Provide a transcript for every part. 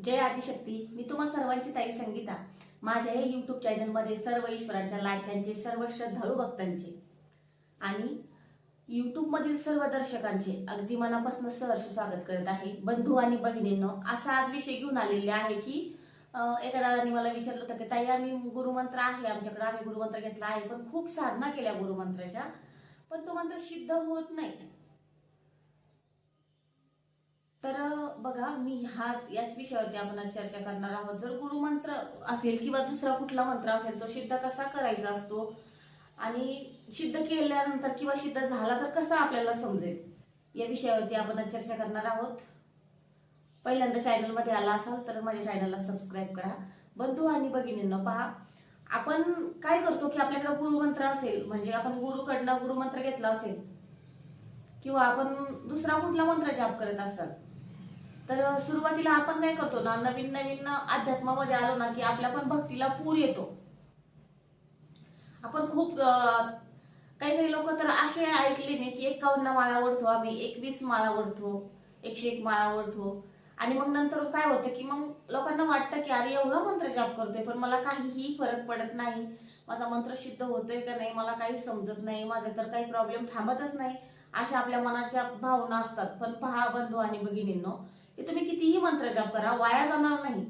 जय आदिशक्ती. मी तुम्हा सर्वांची ताई संगीता. माझ्या हे YouTube चॅनलमध्ये सर्व ईश्वरांच्या लाडक्यांचे, सर्व श्रद्धाळू भक्तांचे आणि YouTube मधील सर्व दर्शकांचे अगदी मनापासून सहर्ष स्वागत करत आहे. बंधू आणि भगिनींनो, असा आज विषय घेऊन आलेले आहे की एका दादांनी मला विचारलं होतं की ताई, आम्ही गुरुमंत्र आहे आमच्याकडे, आम्ही गुरुमंत्र घेतला आहे, पण खूप साधना केल्या गुरुमंत्राच्या, पण तो मंत्र सिद्ध होत नाही. तर बघा, मी याच विषयावरती आपण आज चर्चा करणार आहोत. जर गुरुमंत्र असेल किंवा दुसरा कुठला मंत्र असेल, तो सिद्ध कसा करायचा असतो आणि सिद्ध केल्यानंतर किंवा सिद्ध झाला तर कसा आपल्याला समजेल, या विषयावरती आपण आज चर्चा करणार आहोत. पहिल्यांदा चॅनलमध्ये आला असाल तर माझ्या चॅनलला सबस्क्राईब करा. बंधू आणि भगिनींनो, पहा, आपण काय करतो की आपल्याकडे गुरुमंत्र असेल, म्हणजे आपण गुरुकडनं गुरुमंत्र घेतला असेल किंवा आपण दुसरा कुठला मंत्र जाप करत असाल, तर सुरुवातीला आपण काय करतो ना, नवीन नवीन अध्यात्मामध्ये आलो ना की आपल्या पण भक्तीला पूर येतो. आपण खूप काही काही लोक तर असे ऐकले मी की 51 माळा ओढतो आम्ही, 21 माळा ओढतो, 101 माळा ओढतो, आणि मग नंतर काय होतं की मग लोकांना वाटतं की अरे एवढा मंत्र जाप करतोय पण मला काहीही फरक पडत नाही, माझा मंत्र सिद्ध होतोय का नाही मला काही समजत नाही, माझा तर काही प्रॉब्लेम थांबतच नाही, अशा आपल्या मनाच्या भावना असतात. पण पहा बंधू आणि भगिनींनो, की तुम्ही कितीही मंत्र जाप करा, वाया जाणार नाही.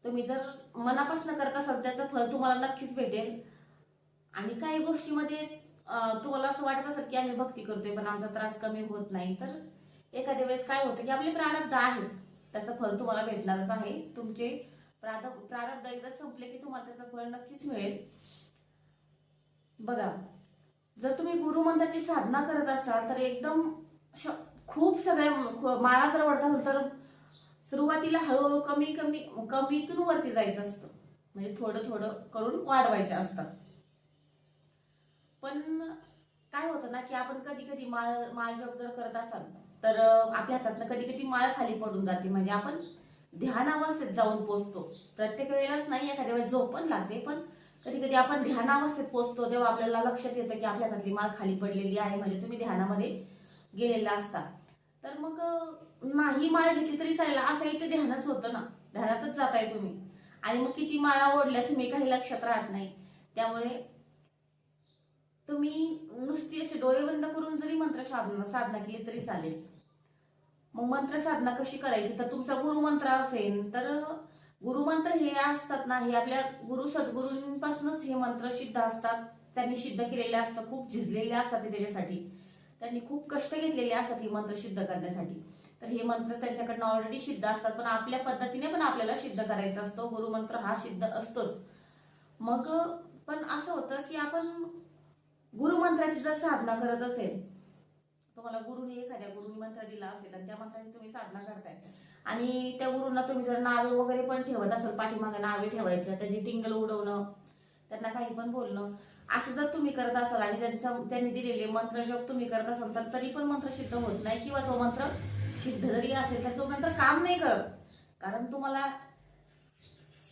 तुम्ही जर मनापासून करत असाल त्याचं फळ तुम्हाला नक्कीच भेटेल. आणि काही गोष्टीमध्ये तुम्हाला असं वाटत असेल की आम्ही भक्ती करतोय पण आमचा त्रास कमी होत नाही, तर एखाद्या वेळेस काय होतं की आपले प्रारब्ध आहेत, त्याचं फळ तुम्हाला भेटणारच आहे. तुमचे प्रारब्ध एकदा संपले की तुम्हाला त्याचं फळ नक्कीच मिळेल. बघा, जर तुम्ही गुरुमंत्राची साधना करत असाल तर एकदम खूप सगळ्या माळा जर ओढत असेल तर सुरुवातीला हळूहळू कमी कमी कमीतून वरती जायचं असतं, म्हणजे थोडं थोडं करून वाढवायचे असतात. पण काय होतं ना की आपण कधी कधी माळ जप जर करत असाल तर आपल्या हातातनं कधी कधी माळ खाली पडून जाते, म्हणजे आपण ध्यान अवस्थेत जाऊन पोचतो. प्रत्येक वेळेलाच नाही, एखाद्या वेळेस झोप पण लागते, पण कधी कधी आपण ध्यान अवस्थेत पोचतो तेव्हा आपल्याला लक्षात येतं की आपल्या हातातली माळ खाली पडलेली आहे, म्हणजे तुम्ही ध्यानामध्ये गेलेला असता. तर मग नाही माळ घेतली तरी चालेल, असंही ते ध्यानच होतं ना, ध्यानातच जाताय तुम्ही, आणि मग किती माळा ओढल्या तुम्ही काही लक्षात राहत नाही. त्यामुळे तुम्ही नुसती असे डोळे बंद करून जरी मंत्र साधना केली तरी चालेल. मग मंत्र साधना कशी करायची, तर तुमचा गुरुमंत्र असेल तर गुरुमंत्र हे असतात ना, हे आपल्या गुरु सद्गुरूंपासूनच हे मंत्र सिद्ध असतात. त्यांनी सिद्ध केलेले असतात, खूप झिजलेले असतात ते त्याच्यासाठी, त्यांनी खूप कष्ट घेतलेले असतात हे मंत्र सिद्ध करण्यासाठी. तर हे मंत्र त्यांच्याकडनं ऑलरेडी सिद्ध असतात, पण आपल्या पद्धतीने पण आपल्याला सिद्ध करायचा असतो. गुरुमंत्र हा सिद्ध असतोच. मग पण असं होतं की आपण गुरुमंत्राची जर साधना करत असेल, तुम्हाला एखाद्या गुरुनी मंत्र दिला असेल आणि त्या मंत्राची तुम्ही साधना करताय आणि त्या गुरुंना तुम्ही जर नावे वगैरे पण ठेवत असाल, पाठीमागे नावे ठेवायचं, त्याची टिंगल उडवणं, त्यांना काही पण बोलणं, असं जर तुम्ही करत असाल आणि त्यांनी दिलेले मंत्र जप तुम्ही करत असाल, तर तरी पण मंत्र सिद्ध होत नाही, किंवा तो मंत्र सिद्ध जरी असेल तर तो मंत्र काम नाही करत. कारण तुम्हाला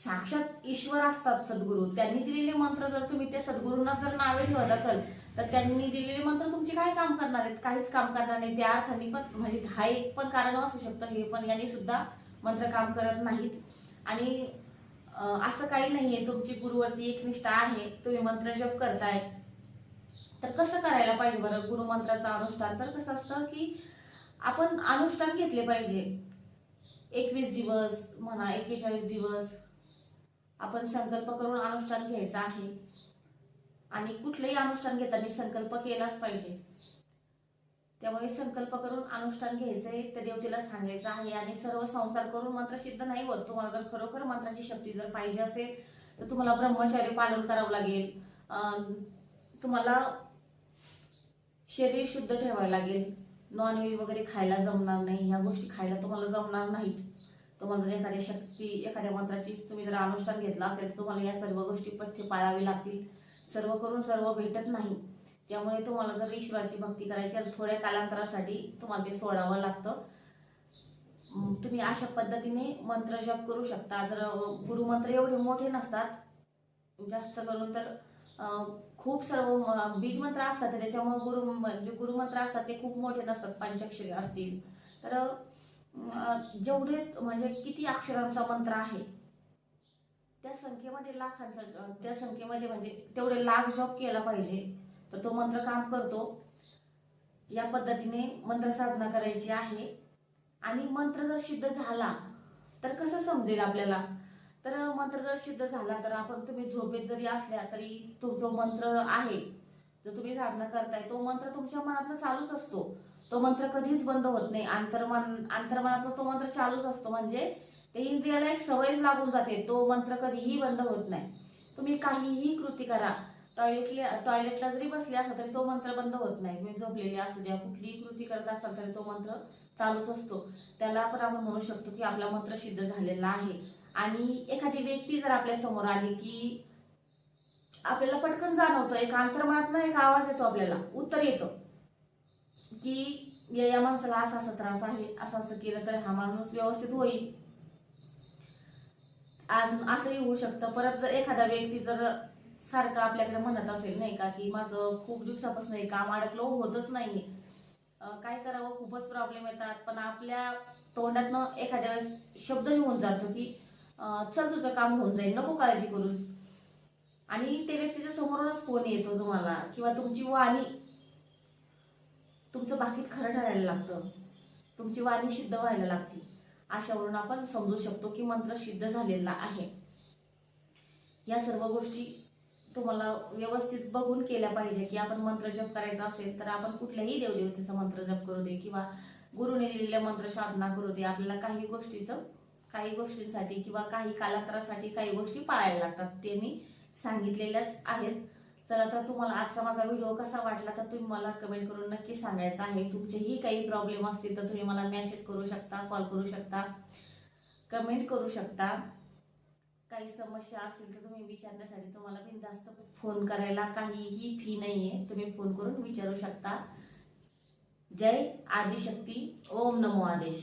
साक्षात ईश्वर असतात सद्गुरू, त्यांनी दिलेले मंत्र जर तुम्ही त्या सद्गुरूंना जर नावे ठेवत असाल तर त्यांनी दिलेले मंत्र तुमचे काय काम करणार आहेत, काहीच काम करणार नाही. त्या अर्थाने पण, म्हणजे हा एक पण कारण असू शकतं, हे पण यांनी सुद्धा मंत्र काम करत नाहीत. आणि असं काही नाहीये, तुमची गुरुवरती एक निष्ठा आहे, तुम्ही मंत्र जप करताय, तर कसं करायला पाहिजे बरं गुरुमंत्राचं अनुष्ठान? तर कसं असतं की आपण अनुष्ठान घेतले पाहिजे. 21 दिवस म्हणा, 41 दिवस आपण संकल्प करून अनुष्ठान घ्यायचं आहे. आणि कुठलंही अनुष्ठान घेताना संकल्प केलाच पाहिजे. त्यामुळे संकल्प करून अनुष्ठान घ्यायचंय, त्या देवतेला सांगायचं आहे. आणि सर्व संसार करून मंत्र सिद्ध नाही होत. तुम्हाला जर खरोखर मंत्राची शक्ती जर पाहिजे असेल तर तुम्हाला ब्रह्मचर्य पालन करावं लागेल, तुम्हाला शरीर शुद्ध ठेवावं लागेल, नॉनव्हेज वगैरे खायला जमणार नाही, ह्या गोष्टी खायला तुम्हाला जमणार नाहीत. तुम्हाला जर एखाद्या मंत्राची तुम्ही जर अनुष्ठान घेतला असेल तर तुम्हाला या सर्व गोष्टी पथ्य पाळावी लागतील. सर्व करून सर्व भेटत नाही, त्यामुळे तुम्हाला जर ईश्वराची भक्ती करायची तर थोड्या कालांतरासाठी तुम्हाला ते सोडावं लागतं. तुम्ही अशा पद्धतीने मंत्र जप करू शकता. जर गुरुमंत्र एवढे मोठे नसतात, जास्त करून तर खूप सर्व बीज मंत्र असतात, त्याच्यामुळे गुरुमंत्र असतात ते खूप मोठे नसतात, पंचाक्षरी असतील तर जेवढे म्हणजे किती अक्षरांचा मंत्र आहे त्या संख्येमध्ये लाखांचा, त्या संख्येमध्ये म्हणजे तेवढे लाख जप केला पाहिजे तर तो मंत्र काम करतो. या पद्धतीने मंत्र साधना करायची आहे. आणि मंत्र जर सिद्ध झाला तर कसं समजेल आपल्याला, तर मंत्र जर सिद्ध झाला तर आपण तुम्ही झोपेत जरी असल्या तरी तो जो मंत्र आहे, जो तुम्ही साधना करताय तो मंत्र तुमच्या मनातनं चालूच असतो. तो मंत्र कधीच बंद होत नाही. अंतर्मनातनं तो मंत्र चालूच असतो. म्हणजे ते इंद्रियाला एक सवयच लागून जाते. तो मंत्र कधीही बंद होत नाही. तुम्ही काहीही कृती करा, टॉयलेटला जरी बसले असाल तरी तो मंत्र बंद होत नाही. तुम्ही झोपलेले असू द्या, कुठलीही कृती करत असाल तरी तो मंत्र चालूच असतो. त्याला पण आपण म्हणू शकतो की आपला मंत्र सिद्ध झालेला आहे. आणि एखादी व्यक्ती जर आपल्या समोर आली की आपल्याला पटकन जाणवतं, एक अंतर्मनातनं एक आवाज येतो, आपल्याला उत्तर येतं की या माणसाला असा असा त्रास आहे, असं असं केलं तर हा माणूस व्यवस्थित होईल. अजून असंही होऊ शकतं, परत जर एखादा व्यक्ती जर सारखं आपल्याकडे म्हणत असेल नाही का की माझं खूप दिवसापासून हे काम अडकलं, होतच नाही, काय करावं, खूपच प्रॉब्लेम येतात, पण आपल्या तोंडातनं एखाद्या वेळेस शब्द निघून जातो की चल तुझं काम होऊन जाईल, नको काळजी करूस. आणि ते व्यक्तीच्या समोरूनच फोन येतो तुम्हाला, किंवा तुमची वाणी, तुमचं बाकीत खरं ठरायला लागतं, तुमची वाणी सिद्ध व्हायला लागते. अशावरून आपण समजू शकतो की मंत्र सिद्ध झालेला आहे. या सर्व गोष्टी तुम्हाला व्यवस्थित बघून केल्या पाहिजे की आपण मंत्र जप करायचा असेल तर आपण कुठल्याही देवदेवतेचा मंत्र जप करू दे किंवा गुरुने दिलेल्या मंत्र साधना करू दे, आपल्याला काही गोष्टींसाठी किंवा काही कालांतरासाठी काही गोष्टी पाळायला लागतात. ते मी सांगितलेल्याच आहेत. चला, तर तुम्हाला आजचा माझा व्हिडिओ कसा वाटला तर तुम्ही मला कमेंट करून नक्की सांगायचं आहे. तुमचेही काही प्रॉब्लेम असतील तर तुम्ही मला मेसेज करू शकता, कॉल करू शकता, कमेंट करू शकता. काही समस्या असेल तर तुम्ही विचारण्यासाठी तुम्हाला बिनधास्त फोन करायला काहीही फी नाहीये, तुम्ही फोन करून विचारू शकता. जय आदिशक्ती. ओम नमो आदेश.